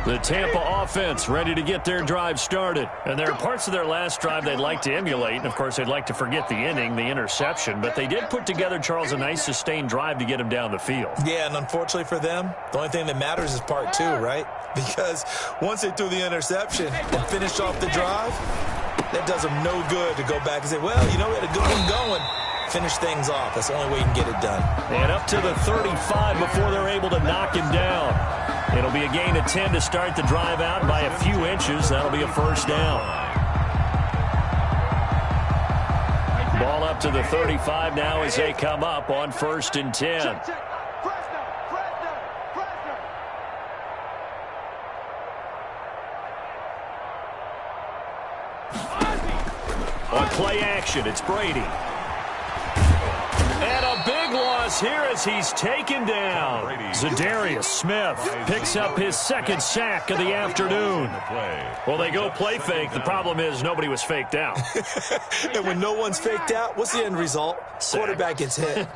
The Tampa offense ready to get their drive started. And there are parts of their last drive they'd like to emulate. And, of course, they'd like to forget the inning, the interception. But they did put together, Charles, a nice sustained drive to get them down the field. Yeah, and unfortunately for them, the only thing that matters is part two, right? Because once they threw the interception and finished off the drive, that does them no good to go back and say, well, you know, we had a good one going. Finish things off. That's the only way you can get it done. And up to the 35 before they're able to knock him down. It'll be a gain of 10 to start the drive out by a few inches. That'll be a first down. Ball up to the 35 now as they come up on 1st and 10. On play action, it's Brady. And a big loss here as he's taken down. Zadarius Smith picks up his second sack of the afternoon. Well, they go play fake. The problem is nobody was faked out. And when no one's faked out, what's the end result? Sack. Quarterback gets hit.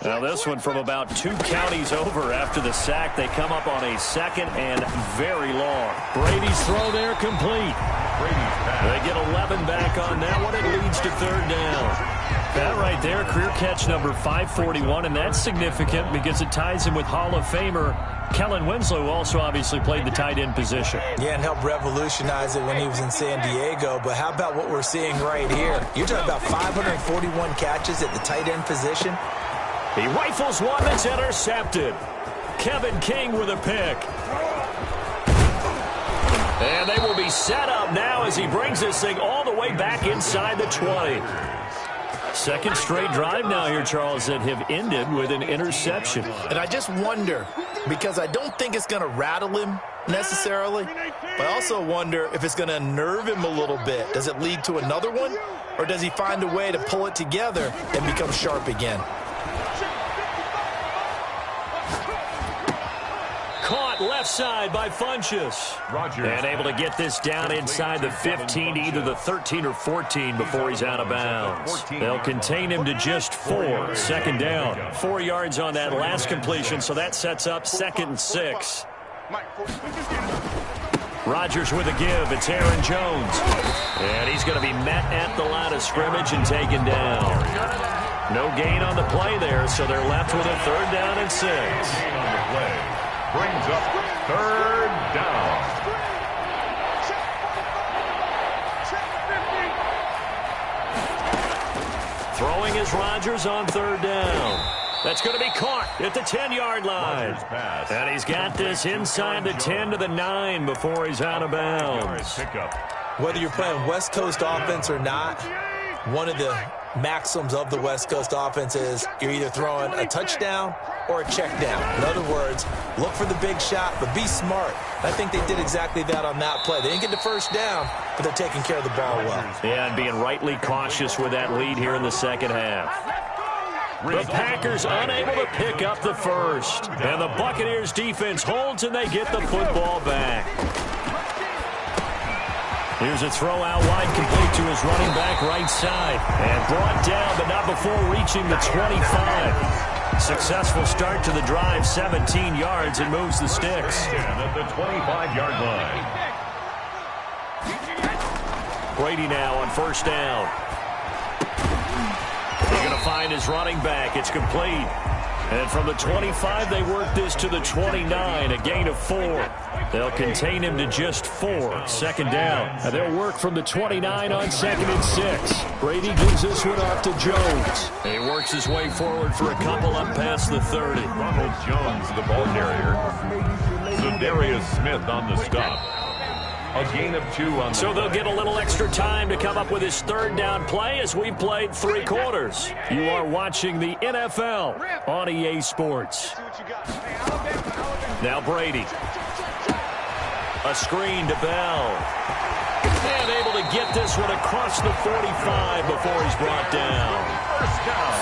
Now this one from about 2 counties over after the sack. They come up on a second and very long. Brady's throw there complete. They get 11 back on that one. It leads to 3rd down. That right there, career catch number 541, and that's significant because it ties him with Hall of Famer Kellen Winslow, who also obviously played the tight end position. Yeah, and helped revolutionize it when he was in San Diego. But how about what we're seeing right here? You're talking about 541 catches at the tight end position. He rifles one that's intercepted. Kevin King with a pick. And they will be set up now as he brings this thing all the way back inside the 20. Second straight drive now here, Charles, that have ended with an interception. And I just wonder, because I don't think it's going to rattle him necessarily, but I also wonder if it's going to unnerve him a little bit. Does it lead to another one, or does he find a way to pull it together and become sharp again? Caught left side by Funchess. And able to get this down inside the 15 to either the 13 or 14 before he's out of bounds. They'll contain him to just 4. 2nd down. 4 yards on that last completion, so that sets up 2nd and 6. Rodgers with a give. It's Aaron Jones. And he's going to be met at the line of scrimmage and taken down. No gain on the play there, so they're left with a 3rd down and 6. Brings up 3rd down. Throwing is Rodgers on 3rd down. That's going to be caught at the 10-yard line. And he's got this inside the 10 to the 9 before he's out of bounds. Whether you're playing West Coast offense or not, one of the maxims of the West Coast offense is you're either throwing a touchdown or a check down. In other words, look for the big shot, but be smart. I think they did exactly that on that play. They didn't get the 1st down, but they're taking care of the ball well. Yeah, and being rightly cautious with that lead here in the 2nd half. The Packers unable to pick up the 1st. And the Buccaneers defense holds and they get the football back. Here's a throw out wide, complete to his running back right side. And brought down, but not before reaching the 25. Successful start to the drive, 17 yards, and moves the sticks. At the 25-yard line. Brady now on 1st down. They're going to find his running back. It's complete. And from the 25, they work this to the 29, a gain of 4. They'll contain him to just 4. 2nd down. And they'll work from the 29 on 2nd and 6. Brady gives this one off to Jones. And he works his way forward for a couple up past the 30. Ronald Jones, the ball carrier. Zadarius Smith on the stop. A gain of 2 on the So they'll get a little extra time to come up with his 3rd down play as we played 3 quarters. You are watching the NFL on EA Sports. Now Brady. A screen to Bell. And able to get this one across the 45 before he's brought down.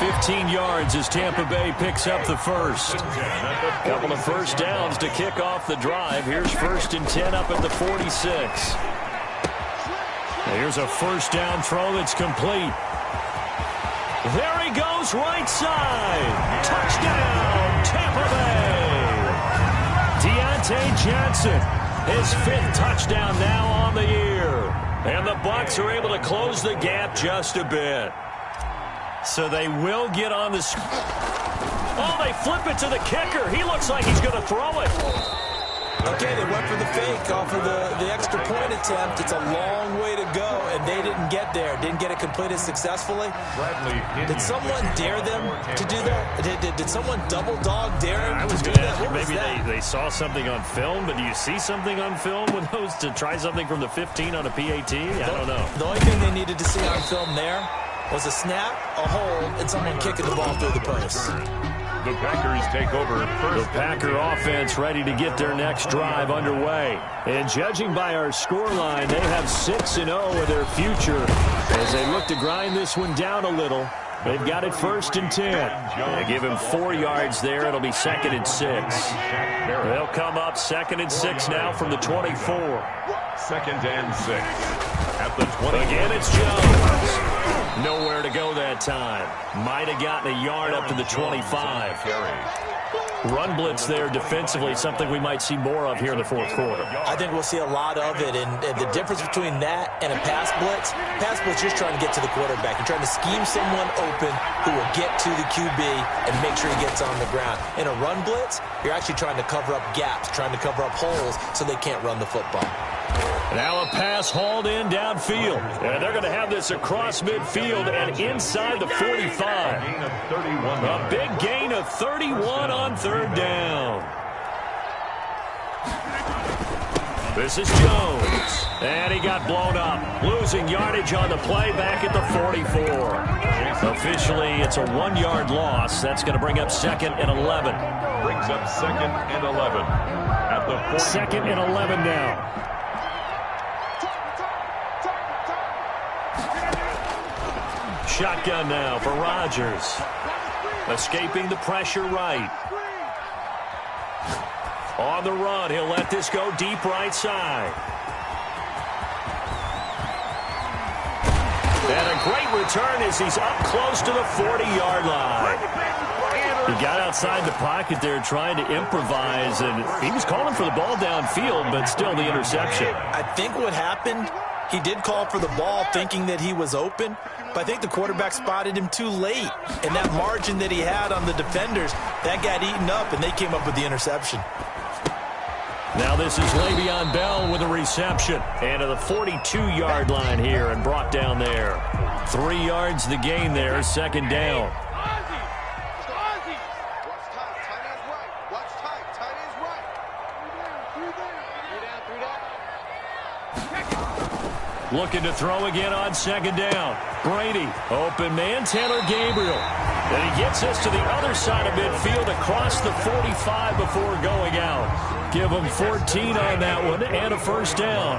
15 yards as Tampa Bay picks up the 1st. Couple of 1st downs to kick off the drive. Here's 1st and 10 up at the 46. Here's a 1st down throw that's complete. There he goes right side. Touchdown, Tampa Bay. Deontay Johnson his 5th touchdown now on the year. And the Bucs are able to close the gap just a bit. So they will get on the... Oh, they flip it to the kicker. He looks like he's going to throw it. Okay, they went for the fake off of the extra point attempt. It's a long way to go, and they didn't get there. Didn't get it completed successfully. Did someone dare them to do that? Did someone double dog dare him? I was going to ask you, maybe they saw something on film, but do you see something on film with those to try something from the 15 on a PAT? I don't know. The only thing they needed to see on film there was a snap, a hold, and someone kicking the ball through the post. The Packers take over first. The Packer offense ready to get their next drive underway. And judging by our scoreline, they have 6-0 in their future as they look to grind this one down a little. They've got it 1st and 10. They give him 4 yards there. It'll be 2nd and 6. They'll come up 2nd and 6 now from the 24. 2nd and 6. At the 20. Again, it's Jones. Nowhere to go that time. Might have gotten a yard up to the 25. Run blitz there defensively, something we might see more of here in the 4th quarter. I think we'll see a lot of it, and the difference between that and a pass blitz, you're just trying to get to the quarterback. You're trying to scheme someone open who will get to the QB and make sure he gets on the ground. In a run blitz, you're actually trying to cover up gaps, trying to cover up holes so they can't run the football. Now a pass hauled in downfield. And they're going to have this across midfield and inside the 45. A big gain of 31 on 3rd down. This is Jones. And he got blown up. Losing yardage on the play back at the 44. Officially, it's a 1-yard loss. That's going to bring up 2nd and 11. Brings up 2nd and 11. At the 2nd and 11 now. Shotgun now for Rodgers. Escaping the pressure right. On the run, he'll let this go deep right side. And a great return as he's up close to the 40-yard line. He got outside the pocket there trying to improvise, and he was calling for the ball downfield, but still the interception. I think what happened, he did call for the ball thinking that he was open, but I think the quarterback spotted him too late. And that margin that he had on the defenders, that got eaten up, and they came up with the interception. Now this is Le'Veon Bell with a reception. And to the 42-yard line here and brought down there. 3 yards the gain there, 2nd down. Looking to throw again on 2nd down. Brady, open man, Taylor Gabriel. And he gets us to the other side of midfield across the 45 before going out. Give him 14 on that one and a 1st down.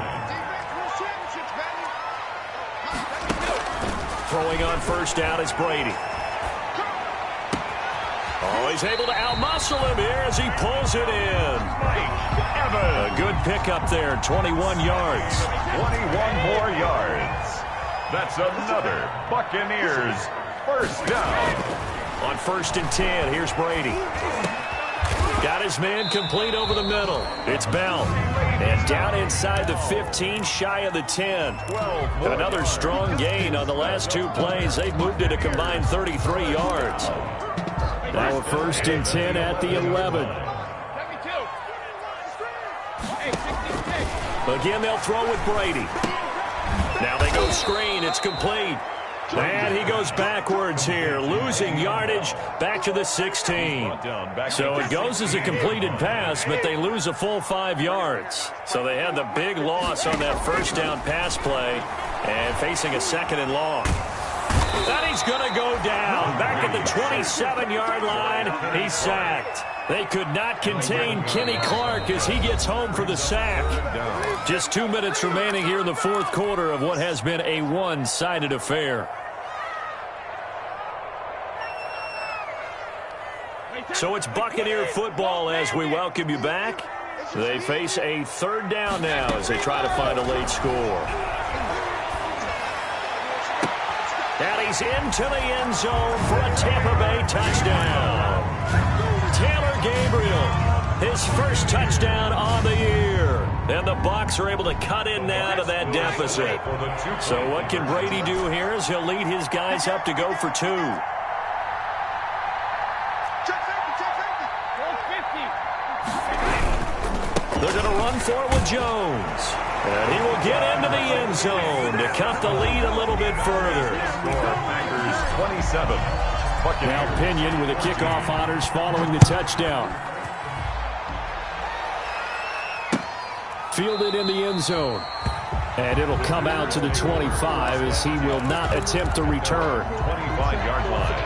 Throwing on 1st down is Brady. Oh, he's able to outmuscle him here as he pulls it in. A good pickup there, 21 yards. 21 more yards. That's another Buccaneers 1st down. On 1st and 10, here's Brady. Got his man complete over the middle. It's Bell. And down inside the 15, shy of the 10. And another strong gain on the last 2 plays. They've moved it a combined 33 yards. Now a 1st and 10 at the 11. Again, they'll throw with Brady. Now they go screen. It's complete. And he goes backwards here, losing yardage back to the 16. So it goes as a completed pass, but they lose a full 5 yards. So they had the big loss on that 1st down pass play and facing a 2nd and long. Then he's going to go down. Back at the 27-yard line, he's sacked. They could not contain Kenny Clark as he gets home for the sack. Just 2 minutes remaining here in the 4th quarter of what has been a one-sided affair. So it's Buccaneer football as we welcome you back. They face a 3rd down now as they try to find a late score. And he's into the end zone for a Tampa Bay touchdown. Taylor Gabriel, his 1st touchdown on the year. And the Bucs are able to cut in now to that deficit. So what can Brady do here is he'll lead his guys up to go for 2. They're going to run for it with Jones. And he will get into the end zone to cut the lead a little bit further. Packers 27. Now Pinion with the kickoff honors following the touchdown. Fielded in the end zone. And it'll come out to the 25 as he will not attempt to return. 25-yard line.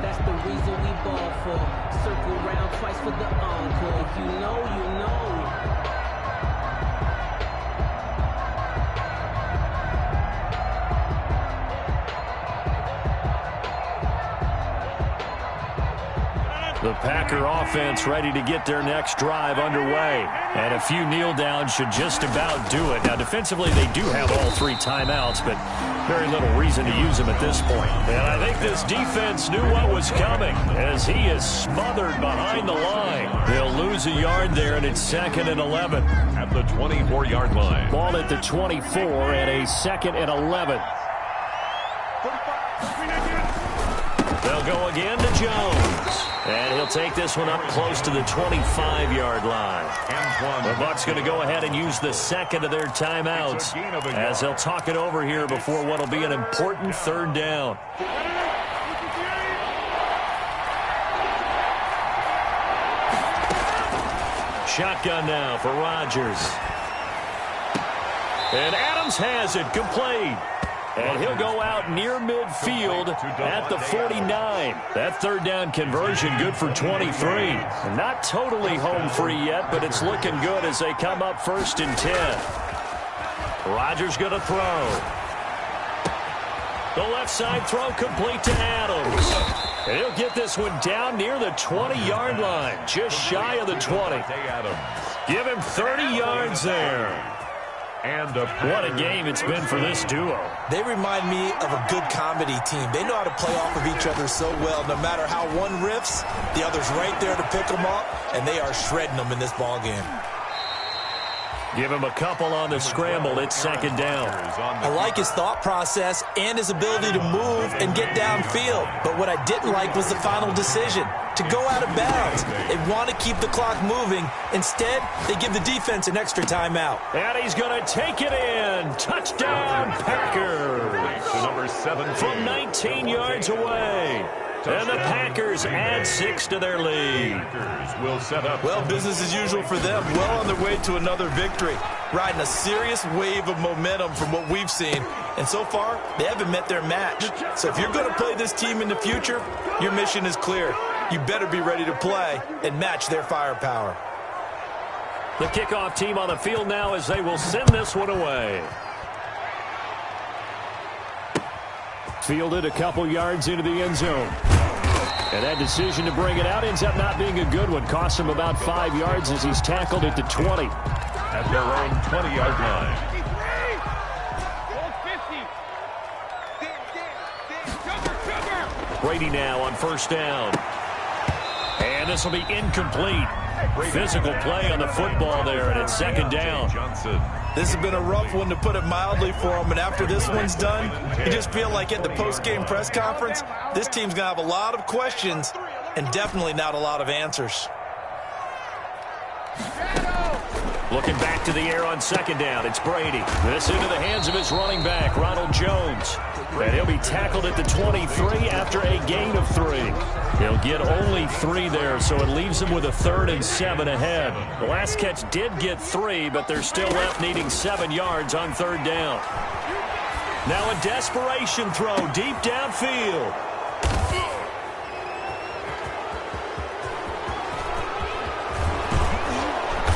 That's the reason we ball for. Circle round twice for the encore. If you know, you know. The Packer offense ready to get their next drive underway. And a few kneel downs should just about do it. Now, defensively, they do have all 3 timeouts, but very little reason to use them at this point. And I think this defense knew what was coming as he is smothered behind the line. They'll lose a yard there, and it's 2nd and 11. At the 24-yard line. Ball at the 24 and a 2nd and 11. They'll go again to Jones. And he'll take this one up close to the 25-yard line. The Bucs going to go ahead and use the 2nd of their timeouts as they'll talk it over here before what will be an important 3rd down. Shotgun now for Rodgers. And Adams has it complete. And he'll go out near midfield at the 49. That 3rd down conversion good for 23. Not totally home free yet, but it's looking good as they come up 1st and 10. Rodgers going to throw. The left side throw complete to Adams. And he'll get this one down near the 20-yard line, just shy of the 20. Give him 30 yards there. And what a game it's been for this duo. They remind me of a good comedy team. They know how to play off of each other so well. No matter how one riffs, the other's right there to pick them up, and they are shredding them in this ball game. Give him a couple on the scramble. It's 2nd down. I like his thought process and his ability to move and get downfield. But what I didn't like was the final decision, to go out of bounds. They want to keep the clock moving. Instead, they give the defense an extra timeout. And he's going to take it in. Touchdown, Packers. Number 7 from 19 yards away. And the Packers add 6 to their lead. Will set up. Well, business as usual for them. Well on their way to another victory. Riding a serious wave of momentum from what we've seen. And so far, they haven't met their match. So if you're going to play this team in the future, your mission is clear. You better be ready to play and match their firepower. The kickoff team on the field now as they will send this one away. Fielded a couple yards into the end zone. And that decision to bring it out ends up not being a good one. Costs him about 5 yards as he's tackled at the 20. At their own 20-yard line. Brady now on 1st down. And this will be incomplete. Physical play on the football there, and it's 2nd down. This has been a rough one, to put it mildly, for him. And after this one's done, you just feel like at the post-game press conference, this team's going to have a lot of questions and definitely not a lot of answers. Looking back to the air on 2nd down. It's Brady. This into the hands of his running back, Ronald Jones. And he'll be tackled at the 23 after a gain of 3. He'll get only 3 there, so it leaves him with a 3rd and 7 ahead. The last catch did get 3, but they're still left needing 7 yards on 3rd down. Now a desperation throw deep downfield.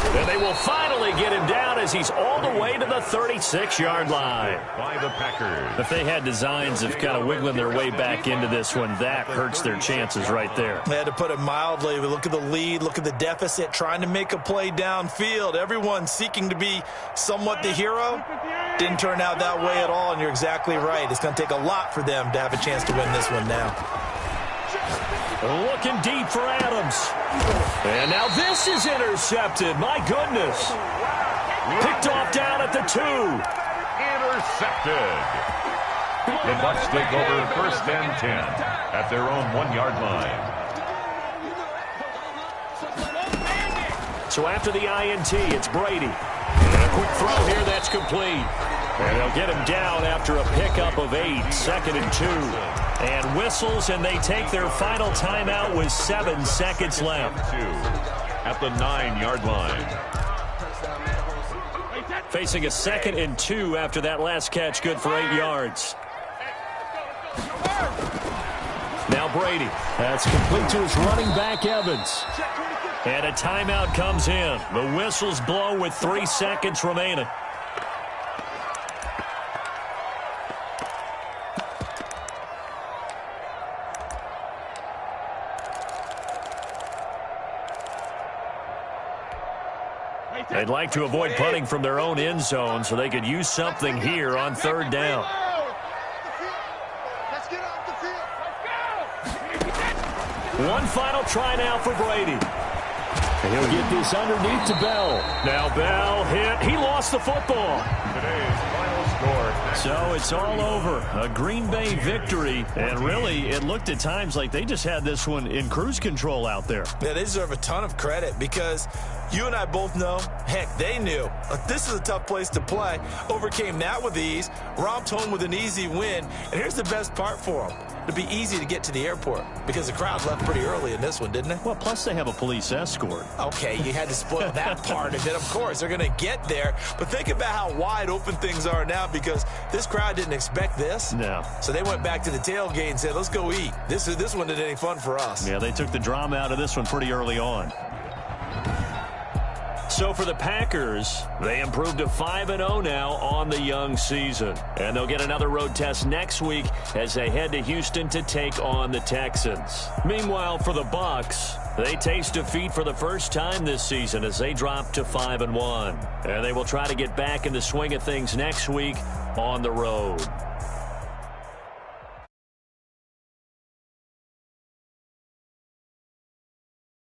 And they will finally get him down as he's all the way to the 36-yard line. By the Packers. If they had designs of kind of wiggling their way back into this one, that hurts their chances right there. They had to put it mildly. Look at the lead, look at the deficit, trying to make a play downfield. Everyone seeking to be somewhat the hero. Didn't turn out that way at all, and you're exactly right. It's going to take a lot for them to have a chance to win this one now. Looking deep for Adams. And now this is intercepted. My goodness. Picked off down at the 2. Intercepted. The Bucs take over 1st and 10 at their own 1-yard line. So after the INT, it's Brady. And a quick throw here that's complete. And they'll get him down after a pickup of 8, 2nd and 2. And whistles, and they take their final timeout with 7 seconds left. At the 9-yard line. Facing a 2nd and 2 after that last catch, good for 8 yards. Now Brady. That's complete to his running back, Evans. And a timeout comes in. The whistles blow with 3 seconds remaining. They'd like to avoid punting from their own end zone so they could use something here on 3rd down. One final try now for Brady. And he'll get this underneath to Bell. Now Bell hit. He lost the football. Today's final score. So it's all over. A Green Bay victory. And really, it looked at times like they just had this one in cruise control out there. Yeah, they deserve a ton of credit because you and I both know, heck, they knew. This is a tough place to play. Overcame that with ease. Romped home with an easy win. And here's the best part for them. It'd be easy to get to the airport because the crowd left pretty early in this one, didn't they? Well, plus they have a police escort. Okay, you had to spoil that part of it. Of course, they're going to get there. But think about how wide open things are now because this crowd didn't expect this. No. So they went back to the tailgate and said, let's go eat. This one isn't any fun for us. Yeah, they took the drama out of this one pretty early on. So for the Packers, they improved to 5-0 now on the young season. And they'll get another road test next week as they head to Houston to take on the Texans. Meanwhile, for the Bucs, they taste defeat for the first time this season as they drop to 5-1. And they will try to get back in the swing of things next week on the road.